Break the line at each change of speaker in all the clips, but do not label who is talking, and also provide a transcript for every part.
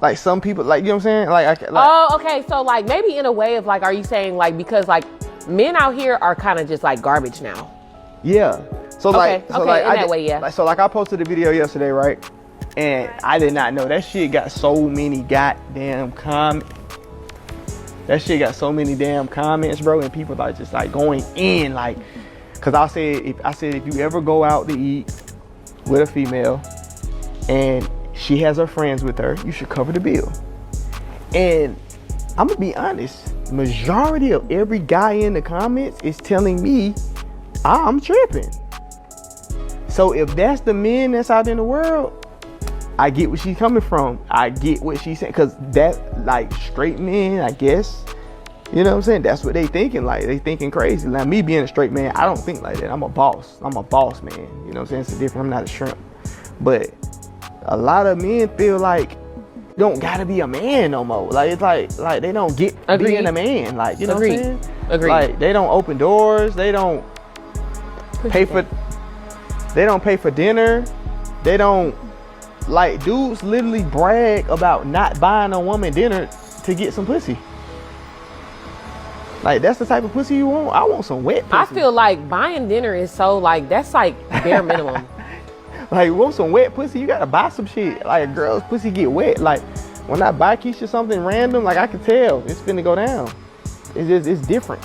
Like some people, like, you know what I'm saying? Like
oh, okay. So like maybe in a way of like, are you saying like because like men out here are kind of just like garbage now?
Yeah. So like,
okay, in that way, yeah.
Like, so like I posted a video yesterday, right? And I did not know that shit got so many goddamn comments. That shit got so many damn comments, bro, and people are just like going in, like, cause I said if you ever go out to eat with a female and she has her friends with her, you should cover the bill. And I'm gonna be honest, majority of every guy in the comments is telling me I'm tripping. So if that's the men that's out in the world, I get where she's coming from. I get what she's saying, cause that, like, straight men, I guess, you know what I'm saying? That's what they thinking. Like, they thinking crazy. Now, me being a straight man, I don't think like that. I'm a boss. I'm a boss man. You know what I'm saying? It's different. I'm not a shrimp. But a lot of men feel like you don't gotta be a man no more. Like, it's like they don't get being a man. Like, you know what I'm saying?
Agreed.
Like, they don't open doors. They don't pay for dinner. They don't. Like, dudes literally brag about not buying a woman dinner to get some pussy. Like, that's the type of pussy you want? I want some wet pussy.
I feel like buying dinner is so, like, that's like bare minimum.
Like, you want some wet pussy, you gotta buy some shit. Like, a girl's pussy get wet. Like, when I buy Keisha something random, like, I can tell it's finna go down. It's different.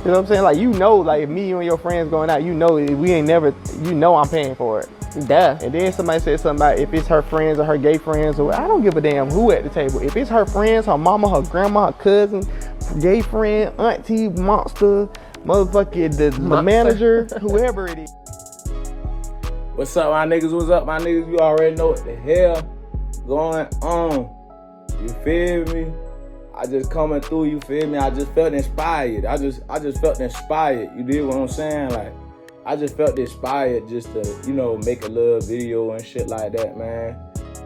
You know what I'm saying? Like, you know, like, if me and your friends going out, you know, we ain't never, you know I'm paying for it.
Duh.
And then somebody said something about if it's her friends or her gay friends, or I don't give a damn who at the table. If it's her friends, her mama, her grandma, her cousin, gay friend, auntie, monster, motherfucker, the manager, whoever it is.
What's up, my niggas? What's up, my niggas? You already know what the hell going on. You feel me? I just coming through, you feel me? I just felt inspired. I just felt inspired. You dig what I'm saying? Like, I just felt inspired just to, you know, make a little video and shit like that, man.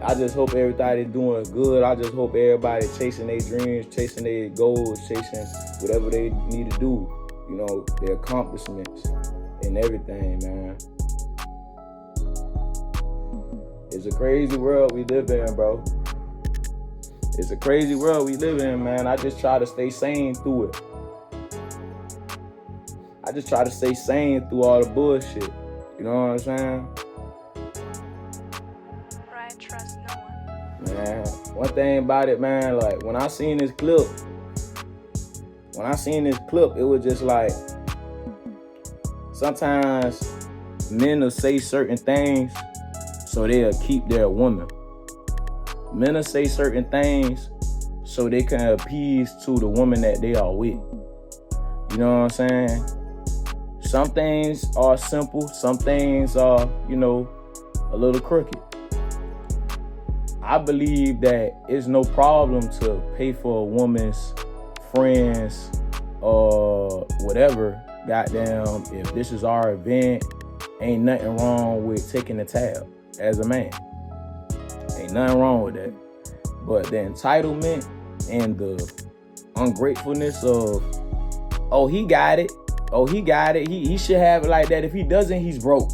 I just hope everybody's doing good. I just hope everybody chasing their dreams, chasing their goals, chasing whatever they need to do, you know, their accomplishments and everything, man. It's a crazy world we live in, bro. It's a crazy world we live in, man. I just try to stay sane through it. I just try to stay sane through all the bullshit. You know what I'm saying?
Right, trust no one.
Man, one thing about it, man, like, when I seen this clip, it was just like, sometimes men will say certain things so they'll keep their woman. Men will say certain things so they can appease to the woman that they are with. You know what I'm saying? Some things are simple, some things are, you know, a little crooked. I believe that it's no problem to pay for a woman's friends or whatever. Goddamn, if this is our event, ain't nothing wrong with taking the tab as a man. Ain't nothing wrong with that. But the entitlement and the ungratefulness of, oh, he got it. Oh, he got it. He should have it like that. If he doesn't, he's broke.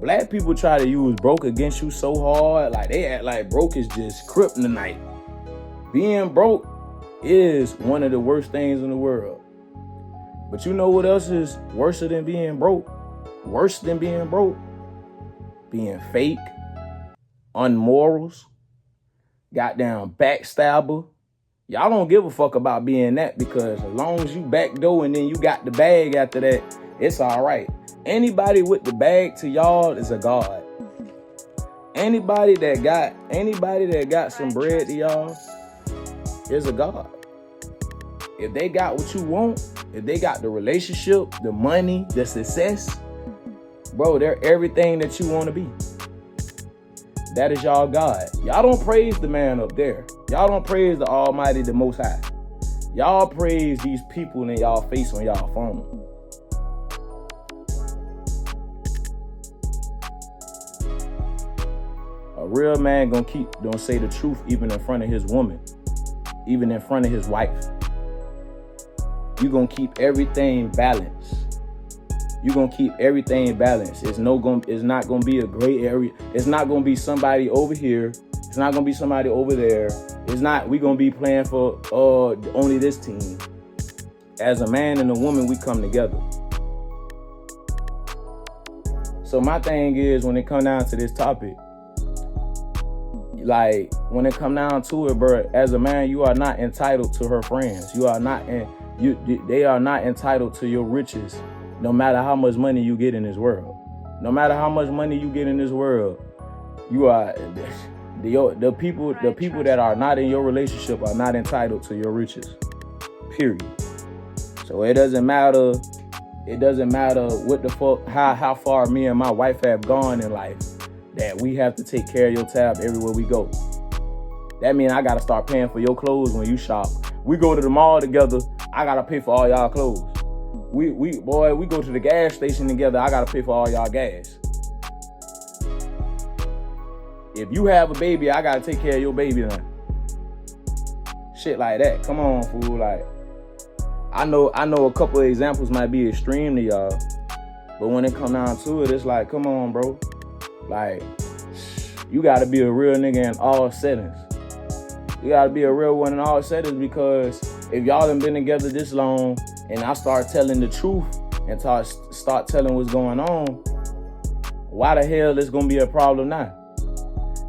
Black people try to use broke against you so hard. Like, they act like broke is just kryptonite. Being broke is one of the worst things in the world. But you know what else is worse than being broke? Worse than being broke? Being fake, unmorals, goddamn backstabber. Y'all don't give a fuck about being that, because as long as you backdoor and then you got the bag after that, it's all right. Anybody with the bag to y'all is a god. Anybody that got some bread to y'all is a god. If they got what you want, if they got the relationship, the money, the success, bro, they're everything that you want to be. That is y'all God. Y'all don't praise the man up there. Y'all don't praise the Almighty, the Most High. Y'all praise these people in y'all face on y'all phone. A real man gonna say the truth even in front of his woman, even in front of his wife. You gonna keep everything balanced. You're gonna keep everything balanced. It's not gonna be a gray area. It's not gonna be somebody over here. It's not gonna be somebody over there. We gonna be playing for only this team. As a man and a woman, we come together. So my thing is, when it come down to this topic, like when it come down to it, bro, as a man, you are not entitled to her friends. They are not entitled to your riches, no matter how much money you get in this world. No matter how much money you get in this world, you are the people that are not in your relationship are not entitled to your riches. Period. So it doesn't matter what the fuck, how far me and my wife have gone in life, that we have to take care of your tab everywhere we go. That means I gotta start paying for your clothes when you shop. We go to the mall together, I gotta pay for all y'all clothes. We go to the gas station together, I gotta pay for all y'all gas. If you have a baby, I gotta take care of your baby now. Shit like that. Come on, fool. Like, I know a couple of examples might be extreme to y'all, but when it come down to it, it's like, come on, bro. Like, you gotta be a real nigga in all settings. You gotta be a real one in all settings, because if y'all done been together this long and I start telling the truth and start telling what's going on, why the hell is gonna be a problem now?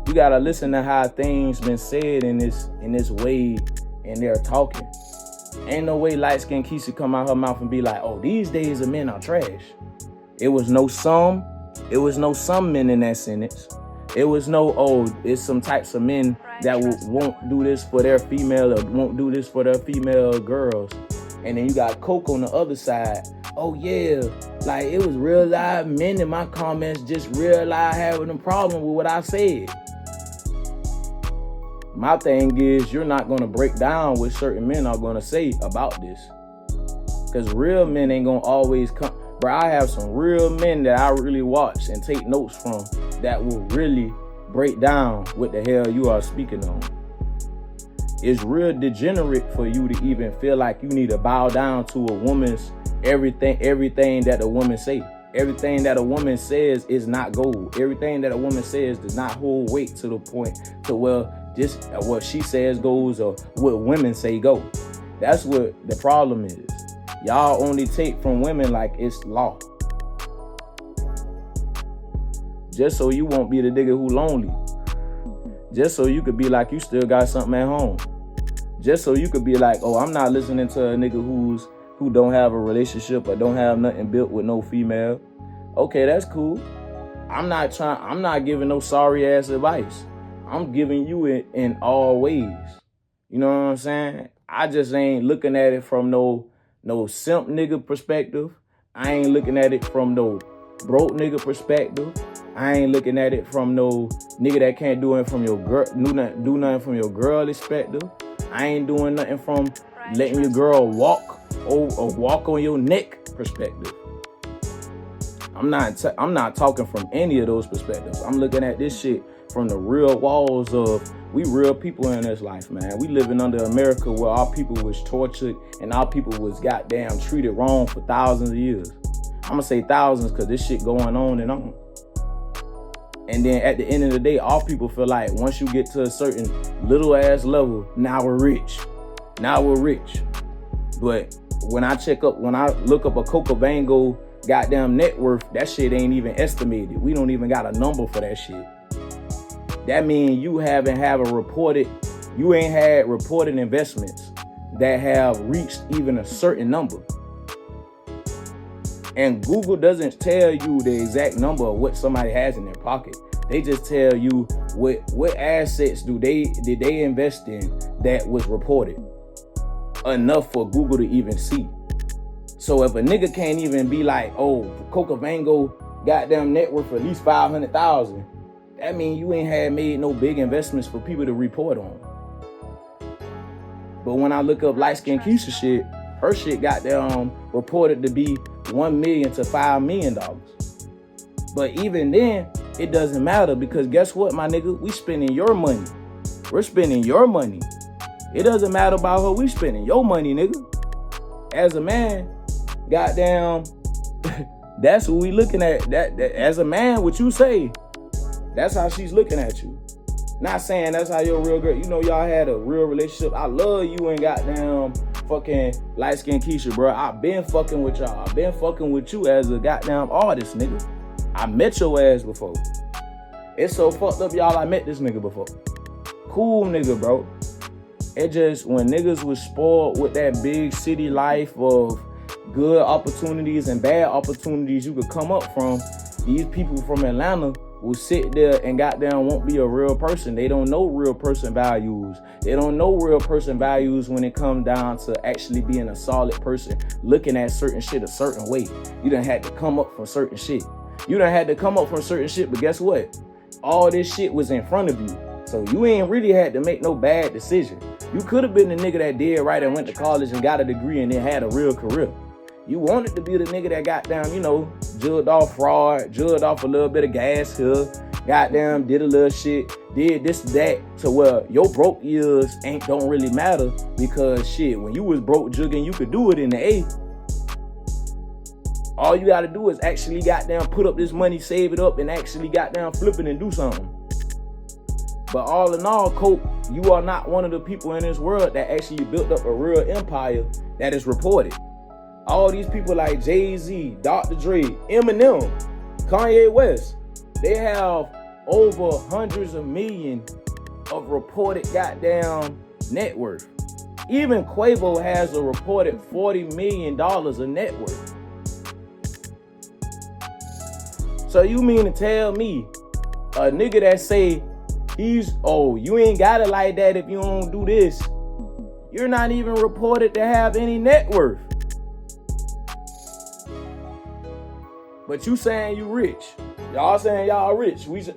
You gotta listen to how things been said in this way, and they're talking. Ain't no way light-skinned Keisha come out her mouth and be like, oh, these days of men are trash. It was no some men in that sentence. It was no, oh, it's some types of men that won't do this for their female or won't do this for their female girls. And then you got Coke on the other side. Oh yeah, like it was real live men in my comments just real live having a problem with what I said. My thing is, you're not gonna break down what certain men are gonna say about this. Cause real men ain't gonna always come. Bro, I have some real men that I really watch and take notes from that will really break down what the hell you are speaking on. It's real degenerate for you to even feel like you need to bow down to a woman's everything that a woman say. Everything that a woman says is not gold. Everything that a woman says does not hold weight to the point to where just what she says goes or what women say go. That's what the problem is. Y'all only take from women like it's law. Just so you won't be the nigga who lonely. Just so you could be like you still got something at home. Just so you could be like, oh, I'm not listening to a nigga who don't have a relationship or don't have nothing built with no female. Okay, that's cool. I'm not giving no sorry ass advice. I'm giving you it in all ways. You know what I'm saying? I just ain't looking at it from no simp nigga perspective. I ain't looking at it from no broke nigga perspective. I ain't looking at it from no nigga that can't do it from your girl, do nothing from your girl perspective. I ain't doing nothing from letting your girl walk or walk on your neck perspective. I'm not talking from any of those perspectives. I'm looking at this shit from the real walls of we real people in this life, man. We living under America where our people was tortured and our people was goddamn treated wrong for thousands of years. I'm gonna say thousands because this shit going on and on. And then at the end of the day, all people feel like once you get to a certain little ass level, now we're rich. But when I look up a Coca Vango goddamn net worth, that shit ain't even estimated. We don't even got a number for that shit. That means you ain't had reported investments that have reached even a certain number. And Google doesn't tell you the exact number of what somebody has in their pocket. They just tell you what assets did they invest in that was reported enough for Google to even see. So if a nigga can't even be like, oh, Coca Vango goddamn net worth at least 500,000, that means you ain't made no big investments for people to report on. But when I look up light skin Keisha shit, her shit goddamn reported to be $1 million to $5 million. But even then, it doesn't matter because guess what, my nigga? We spending your money. We're spending your money. It doesn't matter about her. We spending your money, nigga. As a man, goddamn, That's what we looking at. That as a man, what you say, that's how she's looking at you. Not saying that's how your real girl, you know, y'all had a real relationship. I love you and goddamn fucking light-skinned Keisha, bro. I been fucking with y'all. I been fucking with you as a goddamn artist, nigga. I met your ass before. It's so fucked up, y'all. I met this nigga before. Cool nigga, bro. It just, when niggas was spoiled with that big city life of good opportunities and bad opportunities you could come up from, these people from Atlanta will sit there and goddamn won't be a real person. They don't know real person values. They don't know real person values when it comes down to actually being a solid person, looking at certain shit a certain way. You done had to come up from certain shit. You done had to come up from certain shit, but guess what? All this shit was in front of you. So you ain't really had to make no bad decision. You could have been the nigga that did right and went to college and got a degree and then had a real career. You wanted to be the nigga that goddamn, you know, jugged off fraud, jugged off a little bit of gas here, goddamn did a little shit, did this, that, to where your broke years don't really matter because shit, when you was broke jugging, you could do it in the A. All you gotta do is actually goddamn put up this money, save it up, and actually goddamn flip it and do something. But all in all, Cope, you are not one of the people in this world that actually built up a real empire that is reported. All these people like Jay-Z, Dr. Dre, Eminem, Kanye West, they have over hundreds of millions of reported goddamn net worth. Even Quavo has a reported $40 million of net worth. So you mean to tell me a nigga that say you ain't got it like that if you don't do this, you're not even reported to have any net worth. But you saying you rich. Y'all saying y'all rich. Like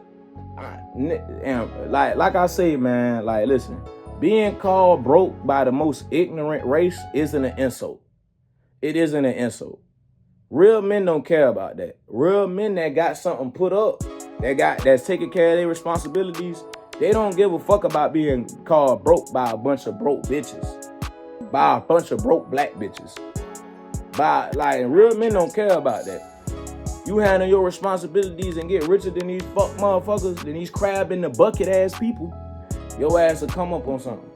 I say, man, like listen, being called broke by the most ignorant race isn't an insult. It isn't an insult. Real men don't care about that. Real men that got something put up, that's taking care of their responsibilities, they don't give a fuck about being called broke by a bunch of broke bitches. By a bunch of broke black bitches. Real men don't care about that. You handle your responsibilities and get richer than these fuck motherfuckers, than these crab in the bucket ass people, your ass will come up on something.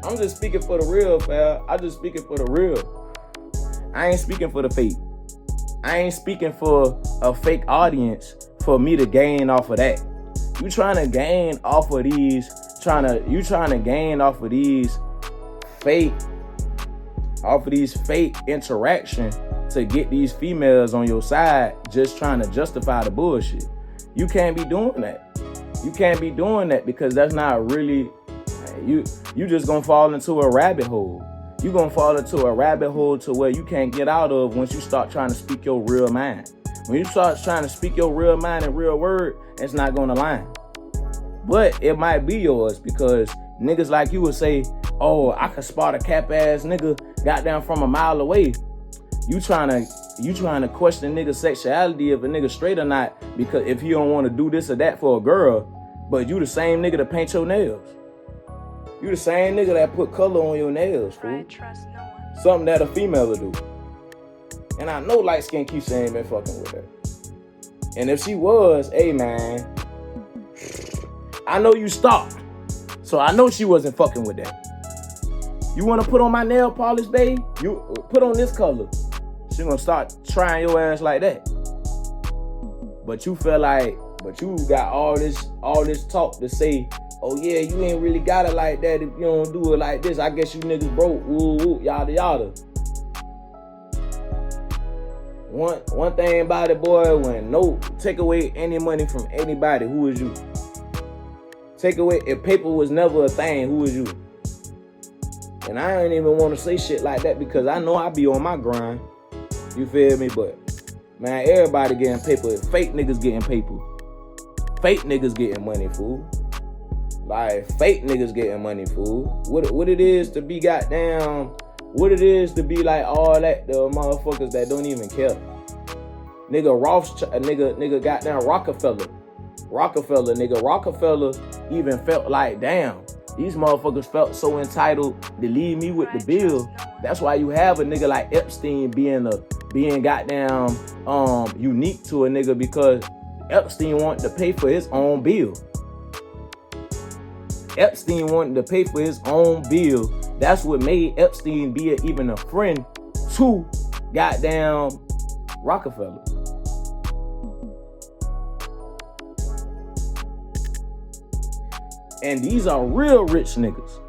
I'm just speaking for the real, fam. I just speaking for the real. I ain't speaking for the fake. I ain't speaking for a fake audience for me to gain off of that. You trying to gain off of these, fake interaction to get these females on your side, just trying to justify the bullshit. You can't be doing that. You can't be doing that because that's not really, you just gonna fall into a rabbit hole. You gonna fall into a rabbit hole to where you can't get out of once you start trying to speak your real mind. When you start trying to speak your real mind and real word, it's not gonna line. But it might be yours because niggas like you would say, oh, I could spot a cap ass nigga goddamn from a mile away. You trying to question nigga's sexuality if a nigga straight or not because if he don't want to do this or that for a girl, but you the same nigga to paint your nails. You the same nigga that put color on your nails, fool.
I trust no one.
Something that a female will do. And I know light skin Keisha ain't been fucking with her. And if she was, hey man, I know you stopped. So I know she wasn't fucking with that. You want to put on my nail polish, babe? You put on this color. She gonna start trying your ass like that. But you got all this talk to say, oh yeah, you ain't really got it like that if you don't do it like this. I guess you niggas broke, woo, woo, yada, yada. One thing about it, boy, take away any money from anybody, who is you? Take away, if paper was never a thing, who is you? And I ain't even want to say shit like that because I know I be on my grind. You feel me? But, man, everybody getting paper. Fake niggas getting paper. Fake niggas getting money, fool. Like, fake niggas getting money, fool. What it is to be goddamn, what it is to be like all that, the motherfuckers that don't even care. Nigga goddamn Rockefeller, nigga. Rockefeller even felt like, damn, These motherfuckers felt so entitled to leave me with the bill. That's why you have a nigga like Epstein being goddamn unique to a nigga, because Epstein wanted to pay for his own bill. Epstein wanted to pay for his own bill. That's what made Epstein be even a friend to goddamn Rockefeller. And these are real rich niggas.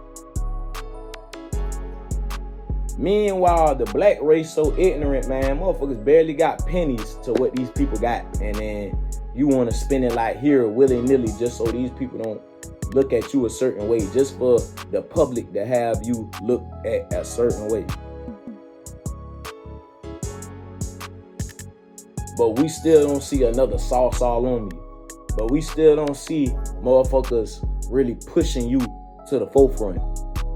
Meanwhile, the black race so ignorant, man. Motherfuckers barely got pennies to what these people got. And then you want to spend it like here willy-nilly just so these people don't look at you a certain way, just for the public to have you look at a certain way. But we still don't see another sauce all on me. But we still don't see motherfuckers really pushing you to the forefront.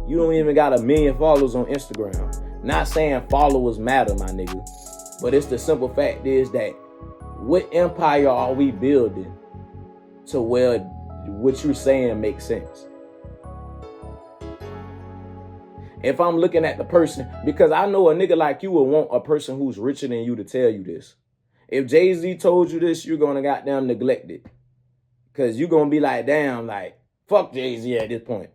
You don't even got 1 million followers on Instagram. Not saying followers matter, my nigga. But it's the simple fact is that what empire are we building to where what you're saying makes sense? If I'm looking at the person, because I know a nigga like you will want a person who's richer than you to tell you this. If Jay-Z told you this, you're gonna goddamn neglect it. Cause you're gonna be like, damn, like, fuck Jay-Z at this point.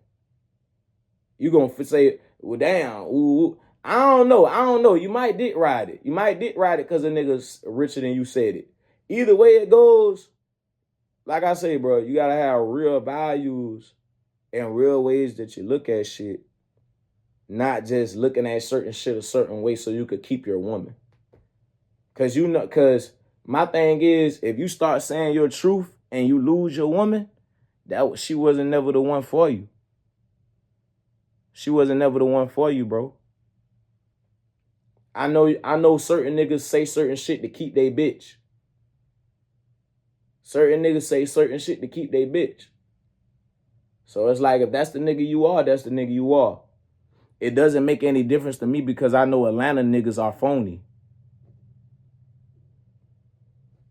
You're gonna say, well, damn, ooh, I don't know. You might dick ride it. You might dick ride it because a nigga's richer than you said it. Either way it goes, like I say, bro, you gotta have real values and real ways that you look at shit. Not just looking at certain shit a certain way so you could keep your woman. Cause my thing is, if you start saying your truth and you lose your woman, she wasn't never the one for you. She wasn't never the one for you, bro. I know certain niggas say certain shit to keep they bitch. Certain niggas say certain shit to keep they bitch. So it's like, if that's the nigga you are, that's the nigga you are. It doesn't make any difference to me because I know Atlanta niggas are phony.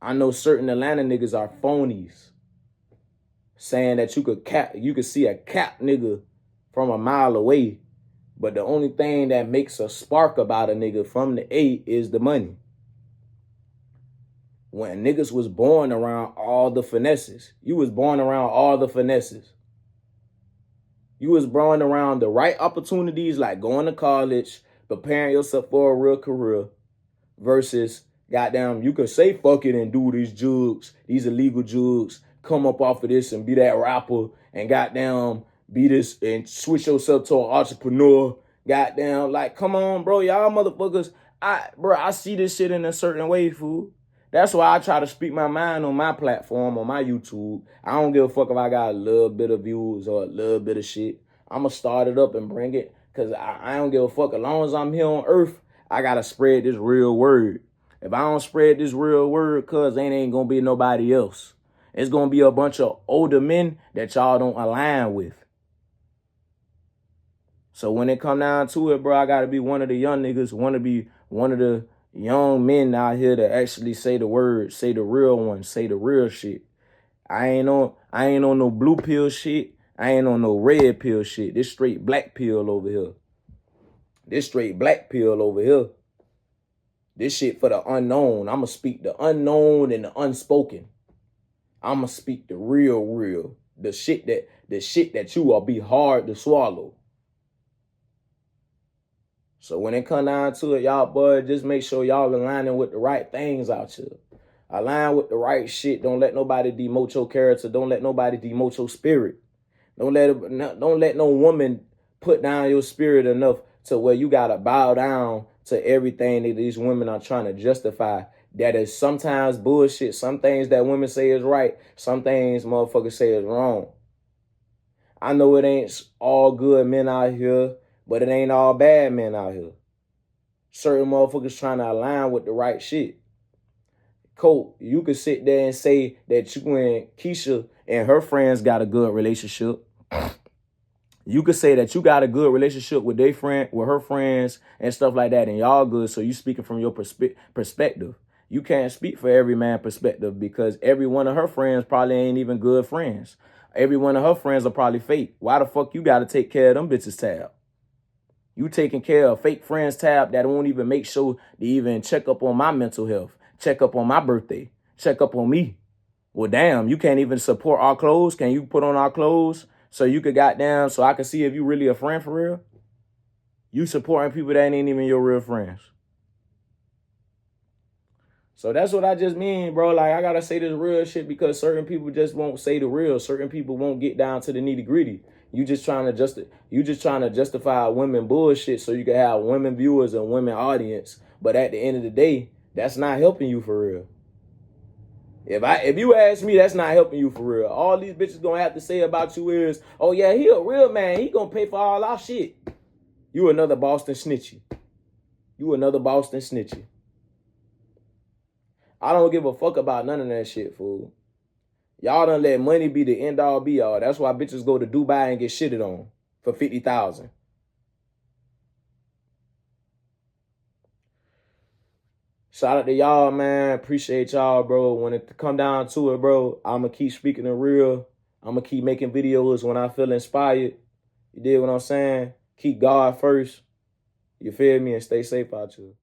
I know certain Atlanta niggas are phonies. Saying that you could see a cap nigga from a mile away. But the only thing that makes a spark about a nigga from the A is the money. When niggas was born around all the finesses. You was born around all the finesses. You was born around the right opportunities, like going to college, preparing yourself for a real career, versus goddamn, you could say fuck it and do these jugs, these illegal jugs, come up off of this and be that rapper and goddamn be this and switch yourself to an entrepreneur. Goddamn, like, come on, bro, y'all motherfuckers. I see this shit in a certain way, fool. That's why I try to speak my mind on my platform, on my YouTube. I don't give a fuck if I got a little bit of views or a little bit of shit. I'ma start it up and bring it, because I don't give a fuck. As long as I'm here on earth, I gotta spread this real word. If I don't spread this real word, cuz ain't gonna be nobody else. It's gonna be a bunch of older men that y'all don't align with. So when it come down to it, bro, I gotta be one of the young niggas, wanna be one of the young men out here to actually say the word, say the real one, say the real shit. I ain't on no blue pill shit. I ain't on no red pill shit. This straight black pill over here. This straight black pill over here. This shit for the unknown. I'ma speak the unknown and the unspoken. I'ma speak the real. The shit that you will be hard to swallow. So when it come down to it, y'all, boy, just make sure y'all aligning with the right things out here. Align with the right shit. Don't let nobody demote your character. Don't let nobody demote your spirit. Don't let no woman put down your spirit enough to where you gotta bow down to everything that these women are trying to justify. That is sometimes bullshit. Some things that women say is right. Some things motherfuckers say is wrong. I know it ain't all good men out here, but it ain't all bad men out here. Certain motherfuckers trying to align with the right shit. Colt, you could sit there and say that you and Keisha and her friends got a good relationship. You could say that you got a good relationship with her friends and stuff like that, and y'all good, so you speaking from your perspective. You can't speak for every man's perspective because every one of her friends probably ain't even good friends. Every one of her friends are probably fake. Why the fuck you gotta take care of them bitches tab? You taking care of fake friends tab that won't even make sure to even check up on my mental health, check up on my birthday, check up on me. Well, damn, you can't even support our clothes. Can you put on our clothes so you could goddamn, so I can see if you really a friend for real? You supporting people that ain't even your real friends. So that's what I just mean, bro. Like, I gotta say this real shit because certain people just won't say the real. Certain people won't get down to the nitty gritty. You just trying to justify women bullshit so you can have women viewers and women audience. But at the end of the day, that's not helping you for real. If you ask me, that's not helping you for real. All these bitches gonna have to say about you is, oh yeah, he a real man. He gonna pay for all our shit. You another Boston snitchy. You another Boston snitchy. I don't give a fuck about none of that shit, fool. Y'all done let money be the end all be all. That's why bitches go to Dubai and get shitted on for $50,000. Shout out to y'all, man. Appreciate y'all, bro. When it come down to it, bro, I'ma keep speaking the real. I'ma keep making videos when I feel inspired. You dig what I'm saying? Keep God first. You feel me? And stay safe out here.